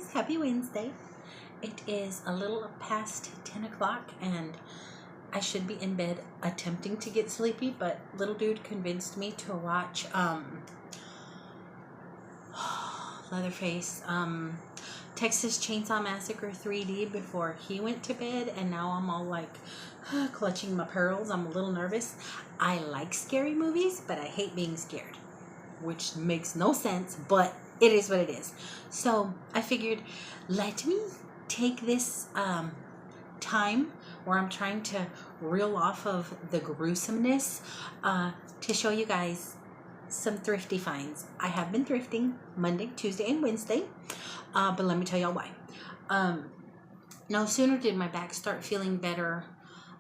guys, happy Wednesday. It is a little past 10 o'clock and I should be in bed attempting to get sleepy, but little dude convinced me to watch Leatherface Texas Chainsaw Massacre 3D before he went to bed, and now I'm all like clutching my pearls. I'm a little nervous. I like scary movies, but I hate being scared, which makes no sense, but it is what it is. So I figured, let me take this time where I'm trying to reel off of the gruesomeness to show you guys some thrifty finds. I have been thrifting Monday, Tuesday, and Wednesday, but let me tell y'all why. No sooner did my back start feeling better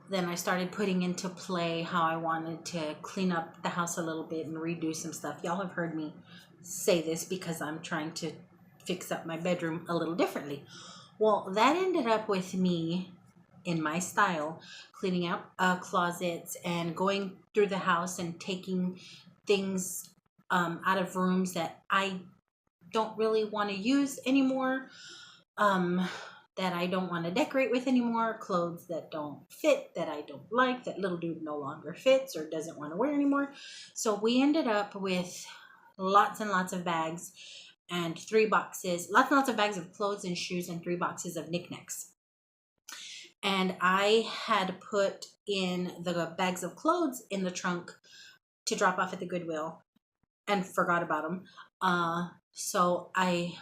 than I started putting into play how I wanted to clean up the house a little bit and redo some stuff. Y'all have heard me say this because I'm trying to fix up my bedroom a little differently. Well, that ended up with me, in my style, cleaning out closets and going through the house and taking things out of rooms that I don't really want to use anymore, that I don't want to decorate with anymore, clothes that don't fit, that I don't like, that little dude no longer fits or doesn't want to wear anymore. So we ended up with lots and lots of bags and 3 boxes, lots and lots of bags of clothes and shoes and 3 boxes of knickknacks. And I had put in the bags of clothes in the trunk to drop off at the Goodwill and forgot about them. So I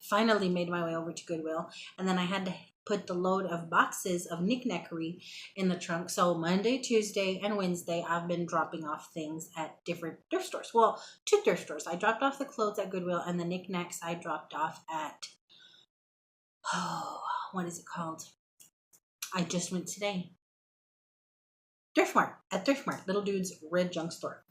finally made my way over to Goodwill, and then I had to put the load of boxes of knickknackery in the trunk. So Monday, Tuesday, and Wednesday, I've been dropping off things at different thrift stores. Well, 2 thrift stores. I dropped off the clothes at Goodwill, and the knickknacks I dropped off at, what is it called? I just went today. Thrift Mart, at Thrift Mart, little dude's red junk store.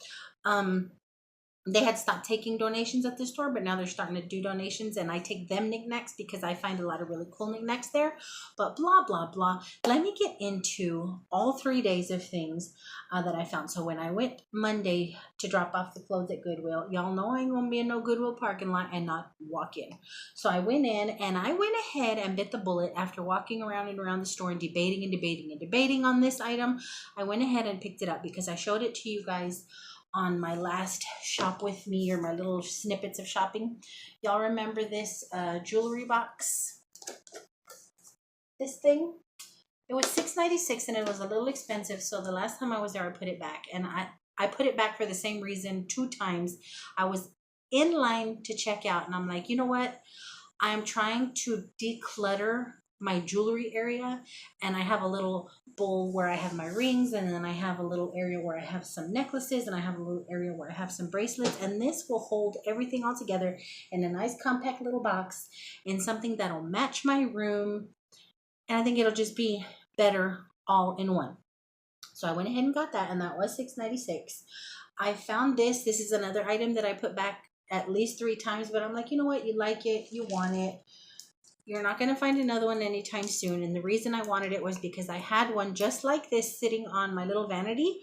They had stopped taking donations at the store, but now they're starting to do donations, and I take them knickknacks because I find a lot of really cool knickknacks there. But blah, blah, blah. Let me get into all 3 days of things that I found. So when I went Monday to drop off the clothes at Goodwill, y'all know I ain't going to be in no Goodwill parking lot and not walk in. So I went in, and I went ahead and bit the bullet after walking around and around the store and debating on this item. I went ahead and picked it up because I showed it to you guys on my last shop with me, or my little snippets of shopping. Y'all remember this jewelry box? This thing? It was $6.96 and it was a little expensive, so the last time I was there I put it back, and I put it back for the same reason 2 times. I was in line to check out and I'm like, you know what? I'm trying to declutter my jewelry area, and I have a little bowl where I have my rings, and then I have a little area where I have some necklaces, and I have a little area where I have some bracelets, and this will hold everything all together in a nice compact little box in something that'll match my room, and I think it'll just be better all in one. So I went ahead and got that, and that was $6.96. I found this. This is another item that I put back at least 3 times, but I'm like, you know what? You like it, you want it. You're not going to find another one anytime soon. And the reason I wanted it was because I had one just like this sitting on my little vanity.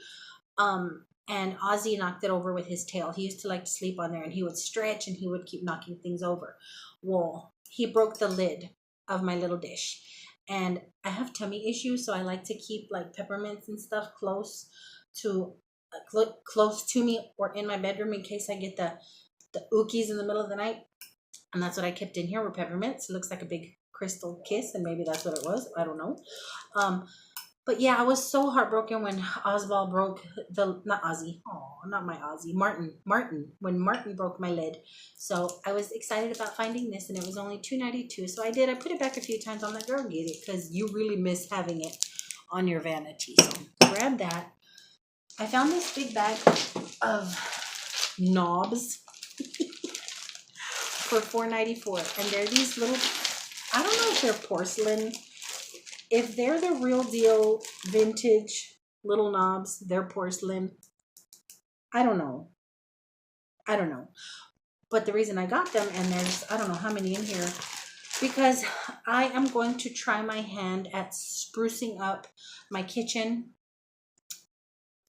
And Ozzy knocked it over with his tail. He used to like to sleep on there, and he would stretch and he would keep knocking things over. Well, he broke the lid of my little dish. And I have tummy issues, so I like to keep like peppermints and stuff close to me or in my bedroom in case I get the ookies in the middle of the night. And that's what I kept in here, were peppermints. It looks like a big crystal kiss, and maybe that's what it was. I don't know. But yeah, I was so heartbroken when Oswald broke not Ozzy. Oh, not my Ozzy. Martin. When Martin broke my lid. So I was excited about finding this, and it was only $2.92. So I did. I put it back a few times. I'm like, girl, get it, because you really miss having it on your vanity. So grab that. I found this big bag of knobs for $4.94, and they're these little, I don't know if they're porcelain. If they're the real deal vintage little knobs, they're porcelain. I don't know. But the reason I got them, and there's I don't know how many in here, because I am going to try my hand at sprucing up my kitchen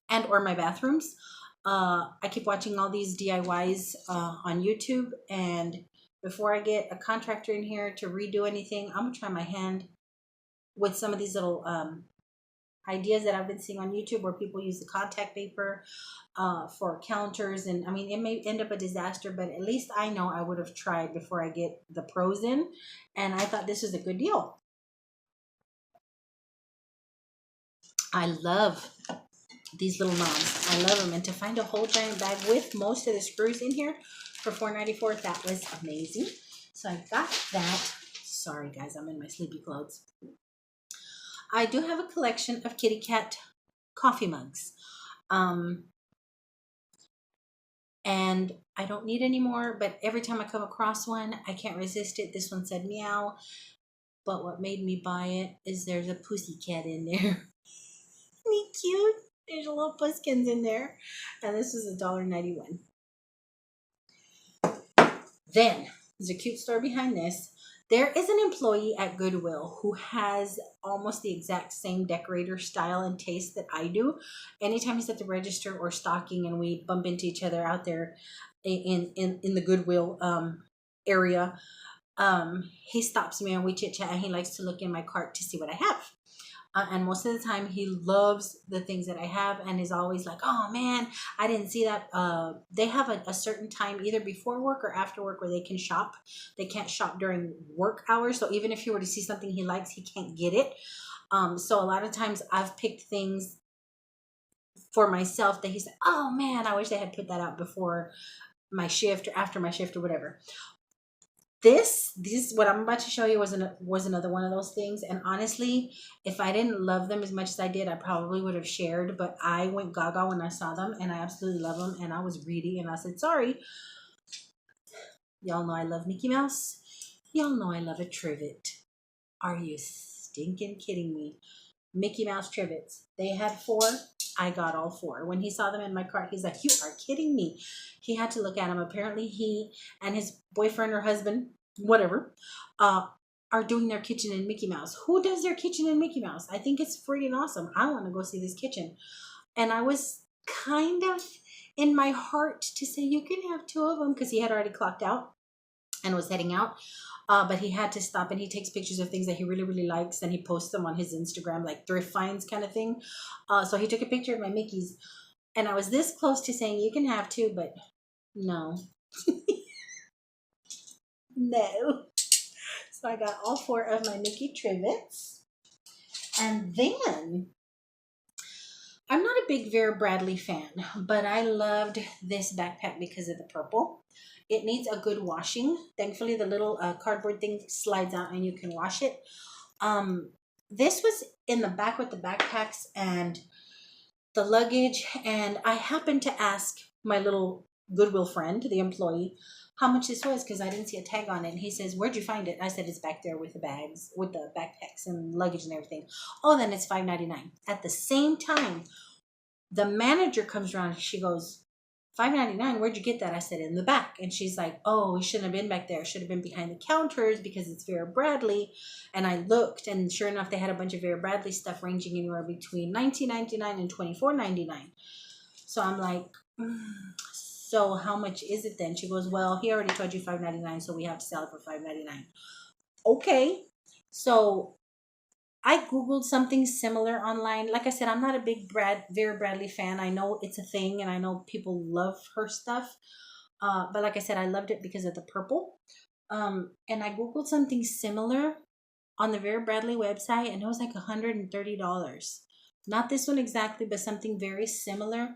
and or my bathrooms. I keep watching all these DIYs on YouTube, and before I get a contractor in here to redo anything, I'm gonna try my hand with some of these little ideas that I've been seeing on YouTube where people use the contact paper for counters. And I mean, it may end up a disaster, but at least I know I would have tried before I get the pros in. And I thought this was a good deal. I love these little knobs. I love them. And to find a whole giant bag with most of the screws in here for $4.94, that was amazing. So I got that. Sorry guys, I'm in my sleepy clothes. I do have a collection of kitty cat coffee mugs. And I don't need any more, but every time I come across one, I can't resist it. This one said meow, but what made me buy it is there's a pussy cat in there. Isn't he cute? There's a little puskins in there. And this is $1.91. Then, there's a cute story behind this. There is an employee at Goodwill who has almost the exact same decorator style and taste that I do. Anytime he's at the register or stocking and we bump into each other out there in the Goodwill area, he stops me and we chit chat, and he likes to look in my cart to see what I have. And most of the time he loves the things that I have and is always like, oh man, I didn't see that. They have a certain time either before work or after work where they can shop. They can't shop during work hours. So even if he were to see something he likes, he can't get it. So a lot of times I've picked things for myself that he's like, oh man, I wish they had put that out before my shift or after my shift or whatever. This what I'm about to show you was another one of those things. And honestly, if I didn't love them as much as I did, I probably would have shared. But I went gaga when I saw them, and I absolutely love them. And I was greedy, and I said, sorry. Y'all know I love Mickey Mouse. Y'all know I love a trivet. Are you stinking kidding me? Mickey Mouse trivets. They had 4. I got all 4. When he saw them in my cart, he's like, you are kidding me. He had to look at them. Apparently he and his boyfriend or husband, whatever, are doing their kitchen in Mickey Mouse. Who does their kitchen in Mickey Mouse? I think it's freaking awesome. I want to go see this kitchen. And I was kind of in my heart to say, you can have 2 of them, because he had already clocked out and was heading out. But he had to stop, and he takes pictures of things that he really, really likes, and he posts them on his Instagram, like thrift finds kind of thing. So he took a picture of my Mickeys, and I was this close to saying, you can have 2, but no. No. So I got all 4 of my Mickey trivets. And then, I'm not a big Vera Bradley fan, but I loved this backpack because of the purple. It needs a good washing. Thankfully, the little cardboard thing slides out and you can wash it. This was in the back with the backpacks and the luggage. And I happened to ask my little Goodwill friend, the employee, how much this was, because I didn't see a tag on it. And he says, where'd you find it? I said, it's back there with the bags, with the backpacks and luggage and everything. Oh, then it's $5.99. At the same time, the manager comes around. She goes, $5.99, where'd you get that? I said, in the back. And she's like, oh, it shouldn't have been back there. It should have been behind the counters because it's Vera Bradley. And I looked, and sure enough, they had a bunch of Vera Bradley stuff ranging anywhere between $19.99 and $24.99. So I'm like, so how much is it then? She goes, well, he already told you $5.99, so we have to sell it for $5.99. Okay. So I Googled something similar online. Like I said, I'm not a big Vera Bradley fan. I know it's a thing, and I know people love her stuff. But like I said, I loved it because of the purple. And I Googled something similar on the Vera Bradley website, and it was like $130. Not this one exactly, but something very similar.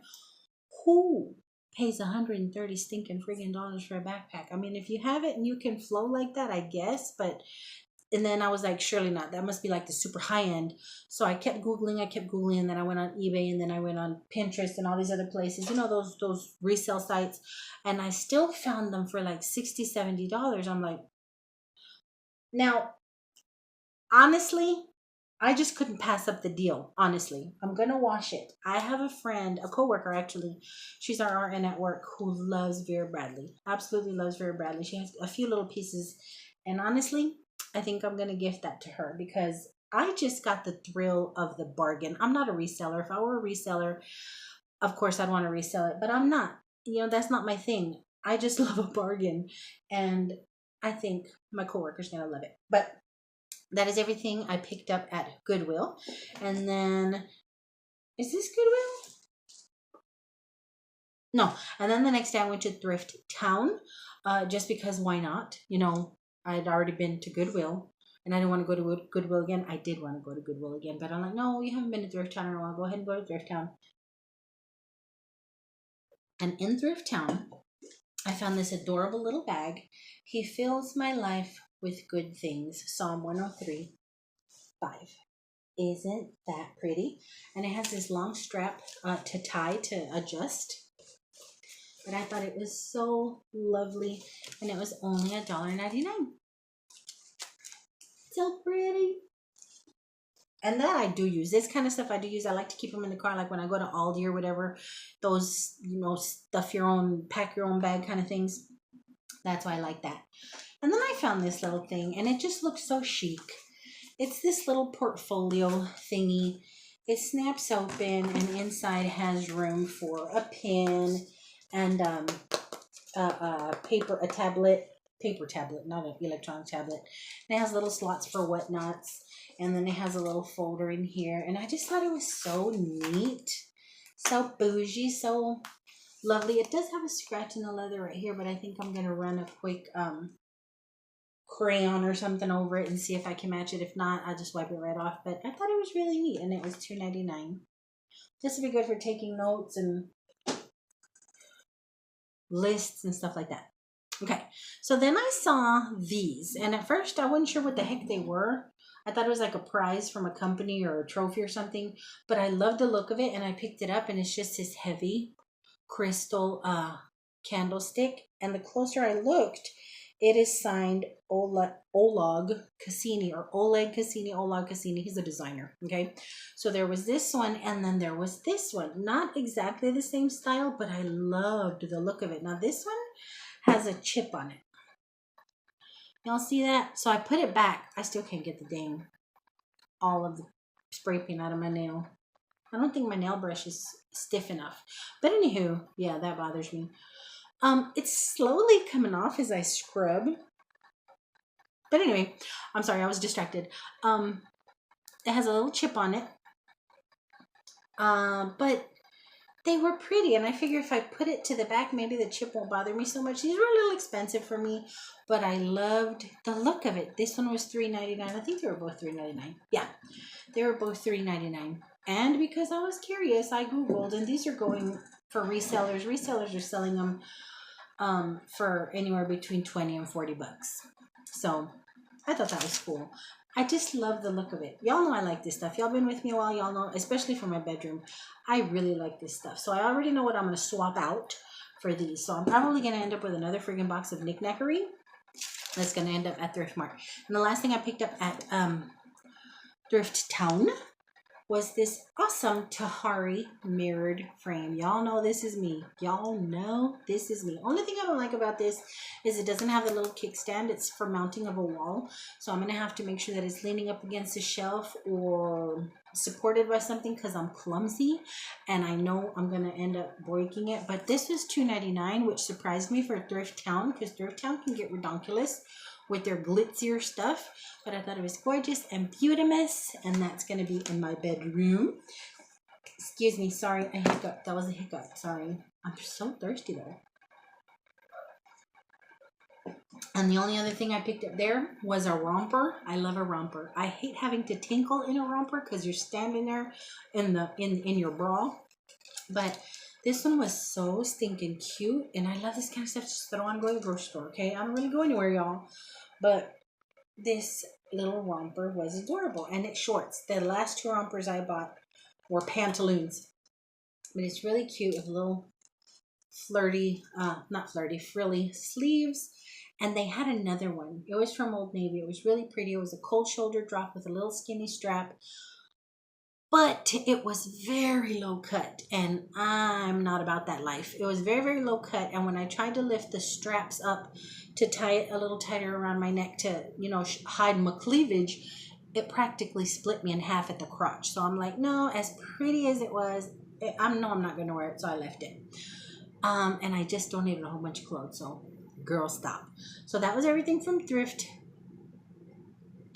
Who pays 130 stinking friggin' dollars for a backpack? I mean, if you have it and you can flow like that, I guess, but... And then I was like, surely not. That must be like the super high end. So I kept Googling, and then I went on eBay, and then I went on Pinterest and all these other places, you know, those resale sites. And I still found them for like $60, $70. I'm like, now, honestly, I just couldn't pass up the deal. Honestly, I'm going to wash it. I have a friend, a coworker actually. She's our RN at work who loves Vera Bradley. Absolutely loves Vera Bradley. She has a few little pieces. And honestly, I think I'm going to gift that to her because I just got the thrill of the bargain. I'm not a reseller. If I were a reseller, of course I'd want to resell it, but I'm not. You know, that's not my thing. I just love a bargain. And I think my coworker's gonna love it. But that is everything I picked up at Goodwill. And then, is this Goodwill? No. And then the next day I went to Thrift Town, just because why not? You know, I'd already been to Goodwill and I didn't want to go to Goodwill again. I did want to go to Goodwill again, but I'm like, no, you haven't been to Thrift Town in a while. Go ahead and go to Thrift Town. And in Thrift Town, I found this adorable little bag. He fills my life with good things. Psalm 103:5. Isn't that pretty? And it has this long strap to tie to adjust. But I thought it was so lovely, and it was only $1.99. So pretty. And that I do use. This kind of stuff I do use. I like to keep them in the car, like when I go to Aldi or whatever. Those, stuff your own, pack your own bag kind of things. That's why I like that. And then I found this little thing, and it just looks so chic. It's this little portfolio thingy. It snaps open, and inside has room for a pen and paper tablet, not an electronic tablet. And it has little slots for whatnots, and then it has a little folder in here. And I just thought it was so neat, so bougie, so lovely. It does have a scratch in the leather right here, but I think I'm gonna run a quick crayon or something over it and see if I can match it. If not, I'll just wipe it right off. But I thought it was really neat, and it was $2.99. This would be good for taking notes and lists and stuff like that. Okay, so then I saw these, and at first I wasn't sure what the heck they were. I thought it was like a prize from a company or a trophy or something, but I loved the look of it, and I picked it up, and it's just this heavy crystal candlestick. And the closer I looked, it is signed Oleg Cassini. He's a designer. Okay, so there was this one, and then there was this one. Not exactly the same style, but I loved the look of it. Now this one has a chip on it. Y'all see that? So I put it back. I still can't get the all of the spray paint out of my nail. I don't think my nail brush is stiff enough. But anywho, yeah, that bothers me. It's slowly coming off as I scrub. But anyway, I'm sorry, I was distracted. It has a little chip on it. But they were pretty, and I figure if I put it to the back, maybe the chip won't bother me so much. These were a little expensive for me, but I loved the look of it. This one was $3.99. I think they were both $3.99. Yeah, they were both $3.99. And because I was curious, I Googled, and these are going for resellers. Resellers are selling them for anywhere between 20 and 40 bucks. So I thought that was cool. I just love the look of it. Y'all know I like this stuff. Y'all been with me a while. Y'all know, especially for my bedroom, I really like this stuff. So I already know what I'm going to swap out for these. So I'm probably going to end up with another friggin' box of knickknackery that's going to end up at Thrift Mart. And the last thing I picked up at Thrift Town was this awesome Tahari mirrored frame. Y'all know this is me. Y'all know this is me. Only thing I don't like about this is it doesn't have the little kickstand. It's for mounting of a wall. So I'm going to have to make sure that it's leaning up against a shelf or supported by something because I'm clumsy and I know I'm going to end up breaking it. But this was $2.99, which surprised me for Thrift Town because Thrift Town can get redonkulous with their glitzier stuff, but I thought it was gorgeous and beautimous, and that's going to be in my bedroom. Excuse me, sorry, a hiccup. That was a hiccup, sorry. I'm so thirsty though. And the only other thing I picked up there was a romper. I love a romper. I hate having to tinkle in a romper because you're standing there in your bra, but this one was so stinking cute, and I love this kind of stuff. Just throw on, go to the grocery store, okay? I don't really go anywhere, y'all. But this little romper was adorable, and it's shorts. The last two rompers I bought were pantaloons, but it's really cute with little frilly sleeves. And they had another one. It was from Old Navy. It was really pretty. It was a cold shoulder drop with a little skinny strap. But it was very low cut, and I'm not about that life. It was very, very low cut, and when I tried to lift the straps up to tie it a little tighter around my neck to, hide my cleavage, it practically split me in half at the crotch. So I'm like, no, as pretty as it was, I'm not going to wear it, so I left it. And I just donated a whole bunch of clothes, so Girl, stop. So that was everything from Thrift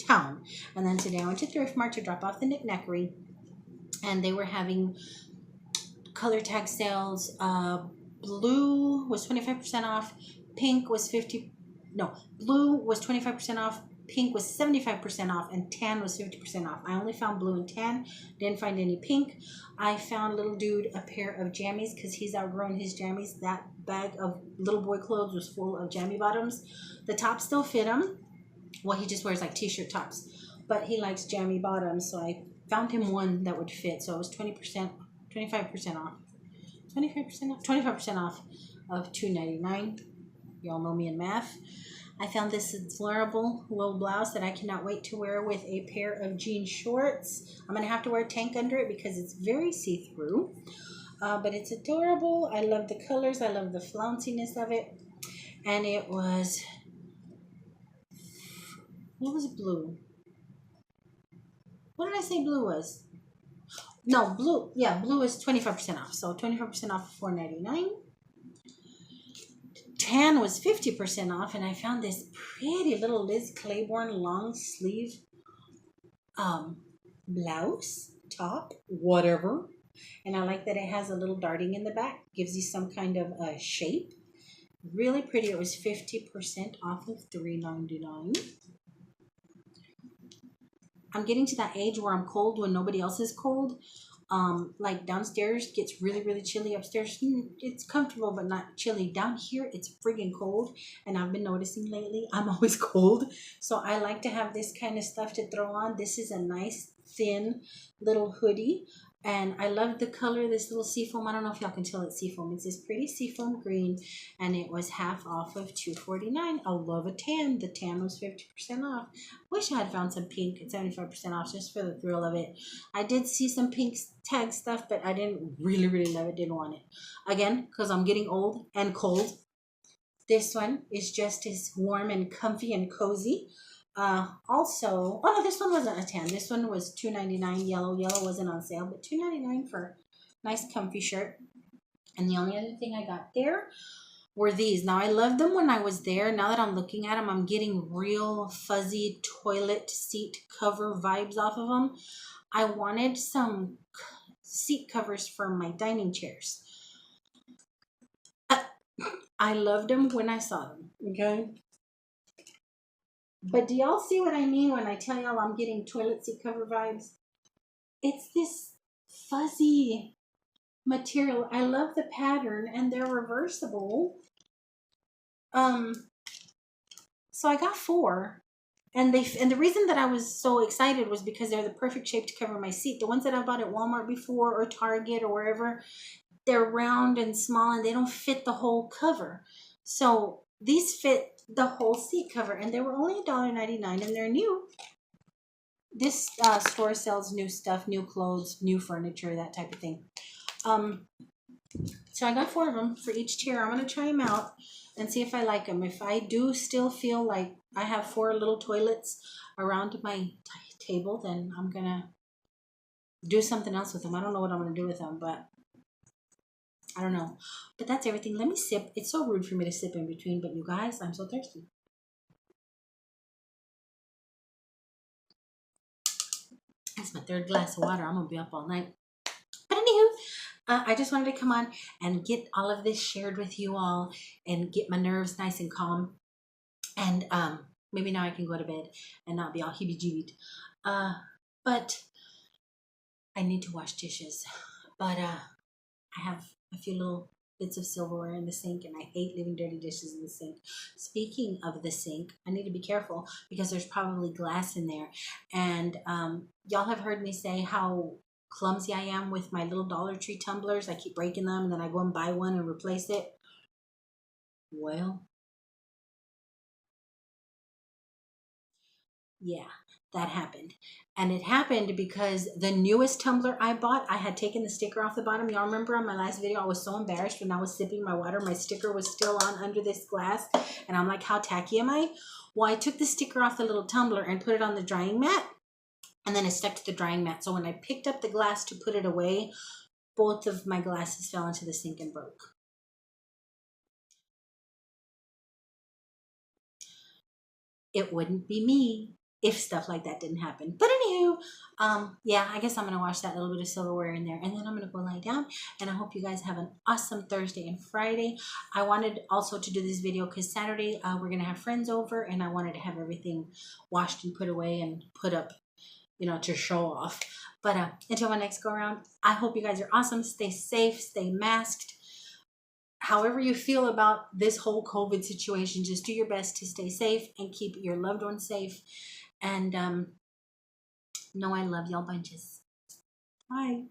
Town. And then today I went to Thrift Mart to drop off the knickknackery. And they were having color tag sales. Blue was 25% off. Pink was blue was 25% off. Pink was 75% off, and tan was 50% off. I only found blue and tan, didn't find any pink. I found little dude a pair of jammies because he's outgrown his jammies. That bag of little boy clothes was full of jammy bottoms. The tops still fit him. Well, he just wears like t-shirt tops, but he likes jammy bottoms, so I found him one that would fit. So it was 25% off. 25% off of $2.99. Y'all know me in math. I found this adorable little blouse that I cannot wait to wear with a pair of jean shorts. I'm going to have to wear a tank under it because it's very see-through. But it's adorable. I love the colors. I love the flounciness of it. And it was... What was blue? What did I say blue was? No, blue. Yeah, blue is 25% off. So 25% off for $4.99. Tan was 50% off, and I found this pretty little Liz Claiborne long sleeve blouse, top, whatever. And I like that it has a little darting in the back. Gives you some kind of shape. Really pretty. It was 50% off of $3.99. I'm getting to that age where I'm cold when nobody else is cold. Like downstairs gets really, really chilly. Upstairs, it's comfortable, but not chilly. Down here, it's friggin' cold. And I've been noticing lately, I'm always cold. So I like to have this kind of stuff to throw on. This is a nice, thin little hoodie. And I love the color, this little seafoam. I don't know if y'all can tell it's seafoam. It's this pretty seafoam green. And it was half off of $2.49. I love a tan. The tan was 50% off. Wish I had found some pink at 75% off just for the thrill of it. I did see some pink tag stuff, but I didn't really, really love it. Didn't want it. Again, because I'm getting old and cold. This one is just as warm and comfy and cozy. Also, oh no, this one wasn't a tan. This one was $2.99. Yellow wasn't on sale, but $2.99 for a nice comfy shirt. And the only other thing I got there were these. Now, I loved them when I was there. Now that I'm looking at them, I'm getting real fuzzy toilet seat cover vibes off of them. I wanted some seat covers for my dining chairs. I loved them when I saw them, okay? But do y'all see what I mean when I tell y'all I'm getting toilet seat cover vibes? It's this fuzzy material. I love the pattern, and they're reversible. So I got 4. And the reason that I was so excited was because they're the perfect shape to cover my seat. The ones that I bought at Walmart before or Target or wherever, they're round and small and they don't fit the whole cover. So these fit the whole seat cover, and they were only $1.99, and they're new. This store sells new stuff, new clothes, new furniture, that type of thing. So I got 4 of them for each chair. I'm going to try them out and see if I like them. If I do still feel like I have 4 little toilets around my table, then I'm going to do something else with them. I don't know what I'm going to do with them, but I don't know. But that's everything. Let me sip. It's so rude for me to sip in between, but you guys, I'm so thirsty. That's my 3rd glass of water. I'm going to be up all night. But anywho, I just wanted to come on and get all of this shared with you all and get my nerves nice and calm. And maybe now I can go to bed and not be all heebie-jeebied. But I need to wash dishes. But I have a few little bits of silverware in the sink, and I hate leaving dirty dishes in the sink. Speaking of the sink, I need to be careful because there's probably glass in there. And y'all have heard me say how clumsy I am with my little Dollar Tree tumblers. I keep breaking them, and then I go and buy one and replace it. Well, yeah, that happened. And it happened because the newest tumbler I bought, I had taken the sticker off the bottom. Y'all remember on my last video, I was so embarrassed when I was sipping my water. My sticker was still on under this glass. And I'm like, how tacky am I? Well, I took the sticker off the little tumbler and put it on the drying mat. And then it stuck to the drying mat. So when I picked up the glass to put it away, both of my glasses fell into the sink and broke. it wouldn't be me if stuff like that didn't happen. But anywho, yeah, I guess I'm gonna wash that little bit of silverware in there, and then I'm gonna go lie down. And I hope you guys have an awesome Thursday and Friday. I wanted also to do this video because Saturday we're gonna have friends over, and I wanted to have everything washed and put away and put up, you know, to show off. But until my next go around, I hope you guys are awesome. Stay safe, stay masked. However you feel about this whole COVID situation, just do your best to stay safe and keep your loved ones safe. And know I love y'all bunches. Bye.